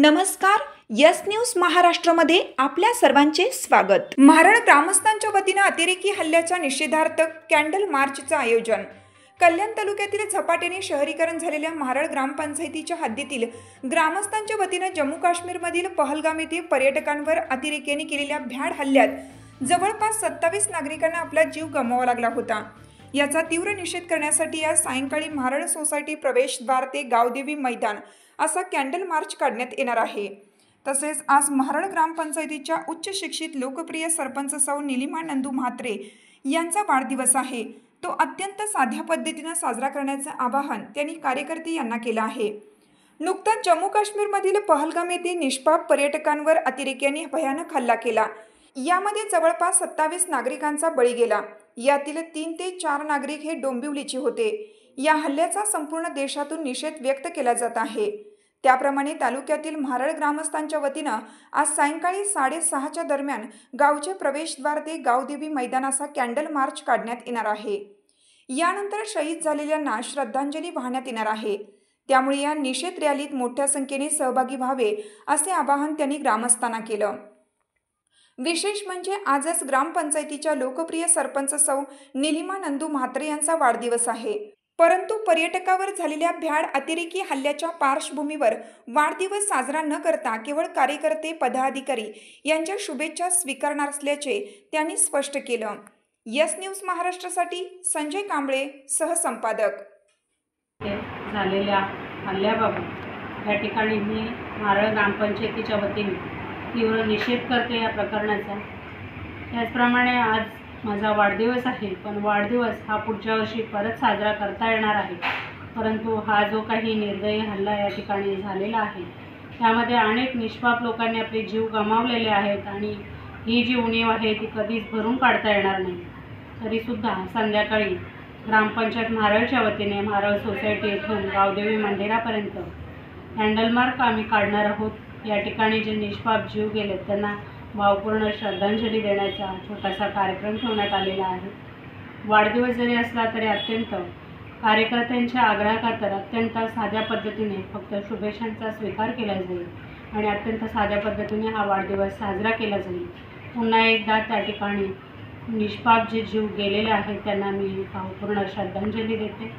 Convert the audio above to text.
नमस्कार, yes news महाराष्ट्रामध्ये आपल्या सर्वांचे स्वागत। महाराळ ग्रामस्थांच्या वतीने अतिरेकी हल्ल्याच्या निषेधार्थ कॅन्डल मार्चचे आयोजन। कल्याण तालुक्यातील झपाट्याने शहरीकरण झालेल्या महाराळ ग्रामपंचायतीच्या हद्दीतील ग्रामस्थांच्या वतीने जम्मू काश्मीरमधील पहलगाम येथे पर्यटकांवर अतिरेक्यांनी केलेल्या भ्याड हल्ल्यात जवळपास 27 नागरिकांना आपला जीव गमवावा लागला होता। याचा तीव्र निषेध करण्यासाठी आज सायंकाळी महाराळ सोसायटी प्रवेशद्वार ते गावदेवी मैदान असा कॅन्डल मार्च काढण्यात येणार आहे। तसेच आज महाराळ ग्रामपंचायतीच्या उच्च शिक्षित लोकप्रिय सरपंच सौ निलिमा नंदू म्हात्रे यांचा वाढदिवस आहे, तो अत्यंत साध्या पद्धतीने साजरा करण्याचे आवाहन त्यांनी कार्यकर्ते यांना केले आहे। नुकताच जम्मू काश्मीरमधील पहलगाम येथे निष्पाप पर्यटकांवर अतिरेक्यांनी भयानक हल्ला केला। यामध्ये जवळपास 27 नागरिकांचा बळी गेला। यातील 3 ते 4 नागरिक हे डोंबिवलीचे होते। या हल्ल्याचा संपूर्ण देशातून निषेध व्यक्त केला जात आहे। त्याप्रमाणे तालुक्यातील महाराळ ग्रामस्थांच्या वतीने आज सायंकाळी 6:30च्या दरम्यान गावचे प्रवेशद्वार ते गावदेवी मैदानाचा कॅन्डल मार्च काढण्यात येणार आहे। यानंतर शहीद झालेल्यांना श्रद्धांजली वाहण्यात येणार आहे। त्यामुळे या निषेध रॅलीत मोठ्या संख्येने सहभागी व्हावे असे आवाहन त्यांनी ग्रामस्थांना केले। विशेष म्हणजे आजच ग्रामपंचायतीच्या लोकप्रिय सरपंच सौ निलिमा नंदू म्हात्रे यांचा वाढदिवस आहे। परंतु पर्यटकावर झालेल्या भ्याड अतिरेकी हल्ल्याच्या पार्श्वभूमीवर वाढदिवस साजरा न करता केवळ कार्यकर्ते पदाधिकारी यांच्या शुभेच्छा स्वीकारणार असल्याचे त्यांनी स्पष्ट केले। यस न्यूज महाराष्ट्रासाठी संजय कांबळे, सहसंपादक। झालेल्या हल्ल्याबाबत या ठिकाणी मी महाराळ ग्रामपंचायतीच्या वतीने तीव्र निषेध करते या प्रकरणाचा। त्याचप्रमाणे आज माझा वाढदिवस आहे, पण वाढदिवस हा पुढच्या वर्षी परत साजरा करता येणार आहे। परंतु हा जो काही निर्दयी हल्ला या ठिकाणी झालेला आहे त्यामध्ये अनेक निष्पाप लोकांनी आपले जीव गमावलेले आहेत आणि ही जी उणीव आहे ती कधीच भरून काढता येणार नाही। तरीसुद्धा संध्याकाळी ग्रामपंचायत महाराळच्या वतीने महाराळ सोसायटी येथून गावदेवी मंदिरापर्यंत कॅन्डल मार्च आम्ही काढणार आहोत। या ठिकाणी जे निष्पाप जीव गेले त्यांना भावपूर्ण श्रद्धांजली देण्याचा छोटासा कार्यक्रम ठेवण्यात आलेला आहे। वाढदिवस जरी असला तरी अत्यंत कार्यकर्त्यांच्या आग्रहाखातर अत्यंत साध्या पद्धतीने फक्त शुभेच्छांचा स्वीकार केला जाईल आणि अत्यंत साध्या पद्धतीने हा वाढदिवस साजरा केला जाईल। पुन्हा एकदा त्या ठिकाणी निष्पाप जे जीव गेलेले आहेत त्यांना मी भावपूर्ण श्रद्धांजली देते।